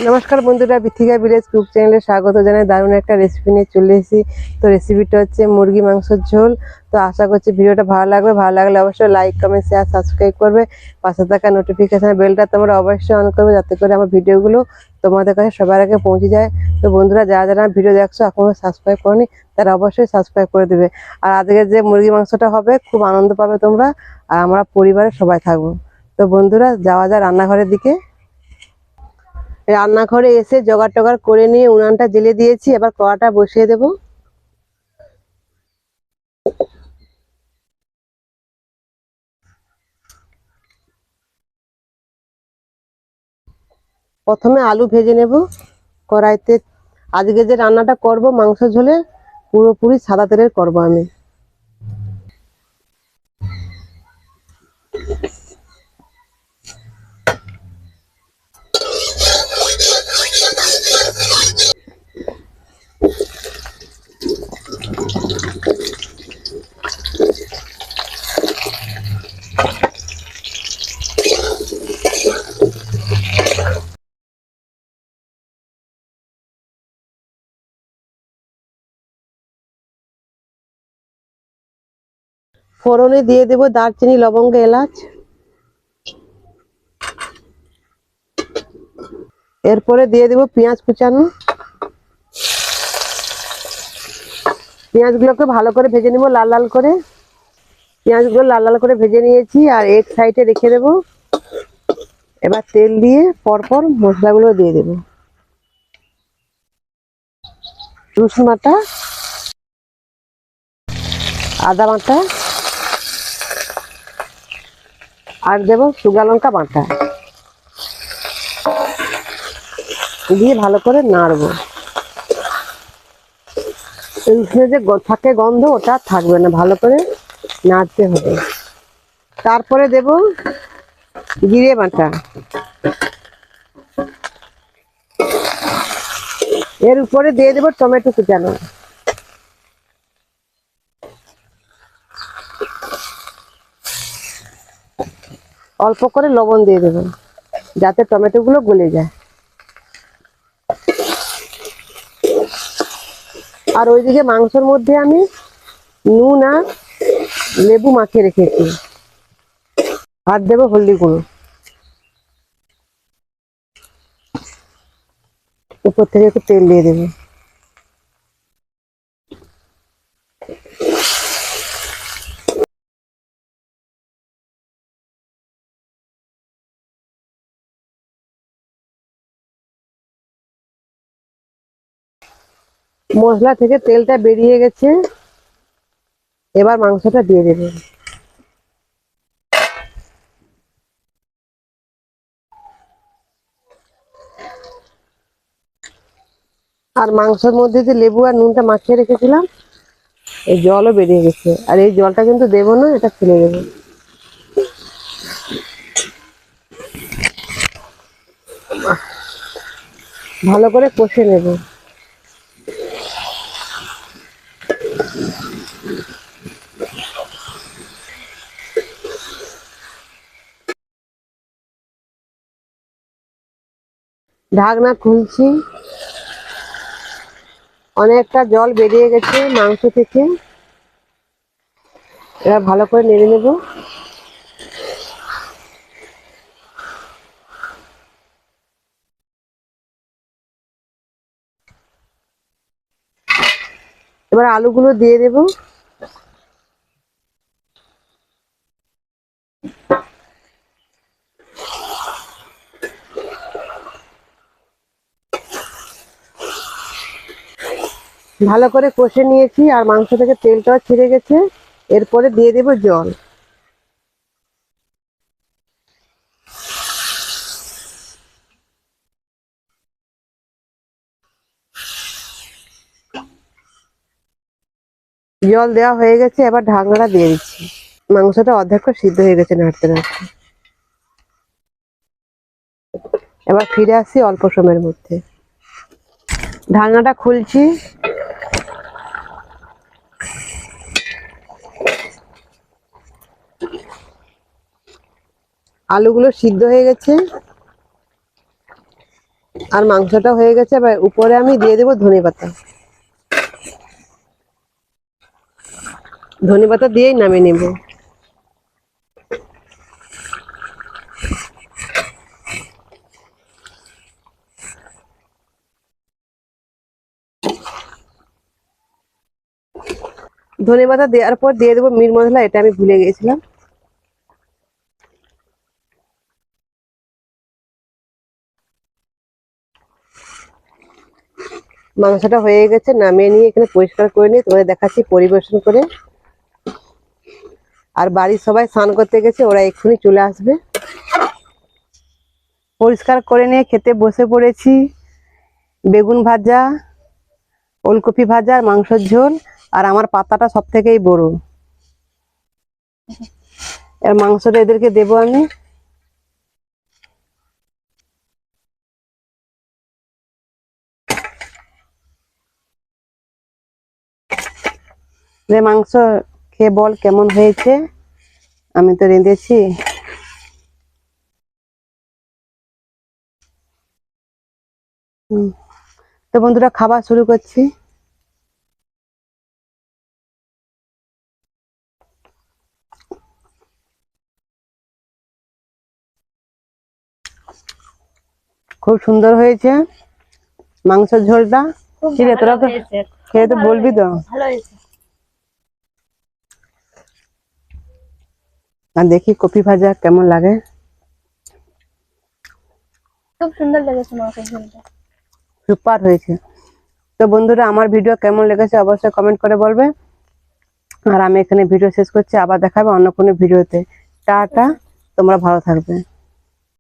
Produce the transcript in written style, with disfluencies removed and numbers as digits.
নমস্কার বন্ধুরা, Bithika village cook চ্যানেলে স্বাগত জানাই। দারুণ একটা রেসিপি নিয়ে চলে এসেছি। তো রেসিপিটা হচ্ছে মুরগি মাংসের ঝোল। তো আশা করছি ভিডিওটা ভালো লাগবে। ভালো লাগলে অবশ্যই লাইক, কমেন্ট, শেয়ার, সাবস্ক্রাইব করবে। পাশে থাকা নোটিফিকেশন বেলটা তোমরা অবশ্যই অন করবে, যাতে করে আমার ভিডিওগুলো তোমাদের কাছে সবার আগে পৌঁছে যায়। তো বন্ধুরা, যারা যারা ভিডিও দেখছো এখনো সাবস্ক্রাইব করনি, তারা অবশ্যই সাবস্ক্রাইব করে দেবে। আর আজকে যে মুরগি মাংসটা হবে, খুব আনন্দ পাবে তোমরা, আর আমরা পরিবারের সবাই থাকবো। তো বন্ধুরা, যাওয়া যায় রান্নাঘরের দিকে। রান্নাঘরে এসে জোগাড় টোগাড় করে নিয়ে উনানটা জ্বেলে দিয়েছি। এবার কড়াটা বসিয়ে দেব। প্রথমে আলু ভেজে নেব কড়াইতে। আজকে যে রান্নাটা করব মাংস ঝোলে, পুরোপুরি সাদা তেলের করব আমি। ফোড়নে দিয়ে দেব দারচিনি, লবঙ্গ, এলাচ। এরপরে দিয়ে দেব পেঁয়াজ কুচানো। পেঁয়াজগুলোকে ভালো করে ভেজে নেব লাল লাল করে। পেঁয়াজগুলো লাল লাল করে ভেজে নিয়েছি, আর এক সাইডে রেখে দেব। এবার তেল দিয়ে পরপর মশলাগুলো দিয়ে দেব। রসুন বাটা, আদা বাটা, আর দেব শুকনো লঙ্কা বাটা, দিয়ে ভালো করে নাড়বো। রসুনের যে থাকে গন্ধ, ওটা থাকবে না, ভালো করে নাড়তে হবে। তারপরে দেব জিরে বাটা। এর উপরে দিয়ে দেব টমেটো কুচানো। অল্প করে লবণ দিয়ে দেব, যাতে টমেটো গুলো গলে যায়। আর ওইদিকে মাংসের মধ্যে আমি নুন আর লেবু মাখিয়ে রেখেছি। আর দেব হলদি গুঁড়ো। উপর থেকে একটু তেল দিয়ে দেবো। মশলা থেকে তেলটা বেরিয়ে গেছে, এবার মাংসটা দিয়ে দেবে। আর মাংসের মধ্যে যে লেবু আর নুনটা মাখিয়ে রেখেছিলাম, এই জলও বেরিয়ে গেছে। আর এই জলটা কিন্তু দেবো না, এটা ফেলে দেবো। ভালো করে কষে নেব। ঢাকনা খুলছি, অনেকটা জল বেরিয়ে গেছে মাংস থেকে। এবার ভালো করে নেড়ে নেব। এবার আলুগুলো দিয়ে দেব। ভালো করে কষে নিয়েছি, আর মাংস থেকে তেলটাও ছেড়ে গেছে। এরপরে দিয়ে দেব জল। জল দেওয়া হয়ে গেছে, এবার ঢাকনাটা দিয়ে দিচ্ছি। মাংসটা অর্ধেক সিদ্ধ হয়ে গেছে নাড়তে নাড়তে। এবার ফিরে আসছি অল্প সময়ের মধ্যে। ঢাকনাটা খুলছি। আলুগুলো সিদ্ধ হয়ে গেছে। আর মাংসটা হয়ে গেছে, এবার উপরে আমি দিয়ে দেবো ধনেপাতা। ধনেপাতা দিয়েই নামিয়ে নেব। ধনেপাতা দেওয়ার পর দিয়ে দেবো মিট মশলা, এটা আমি ভুলে গিয়েছিলাম। মাংসটা হয়ে গেছে, নামিয়ে নিয়ে এখানে পরিষ্কার করে নিয়ে তোমাদের দেখাচ্ছি পরিবেশন করে। আর বাড়ির সবাই স্নান করতে গেছে, ওরা এক্ষুনি চলে আসবে। পরিষ্কার করে নিয়ে খেতে বসে পড়েছি। বেগুন ভাজা, ওলকপি ভাজা, আর মাংসের ঝোল। আর আমার পাতাটা সব থেকেই বড়। আর মাংসটা এদেরকে দেবো আমি। মাংস খেয়ে বল কেমন হয়েছে। আমি তো রেঁধেছি। তো বন্ধুরা, খাবার শুরু করছি। খুব সুন্দর হয়েছে মাংসের ঝোলটা। কি রে, তোরা তো খেয়ে তো বলবি তো। আর দেখি কপি ভাজা কেমন লাগে। খুব সুন্দর লেগেছে মাংসের ঝোলটা। সুপার হয়েছে। তো বন্ধুরা, আমার ভিডিও কেমন লেগেছে অবশ্যই কমেন্ট করে বলবে। আর আমি এখানে ভিডিও শেষ করছি, আবার দেখাবো অন্য কোনো ভিডিওতে। টাটা, তোমরা ভালো থাকবে।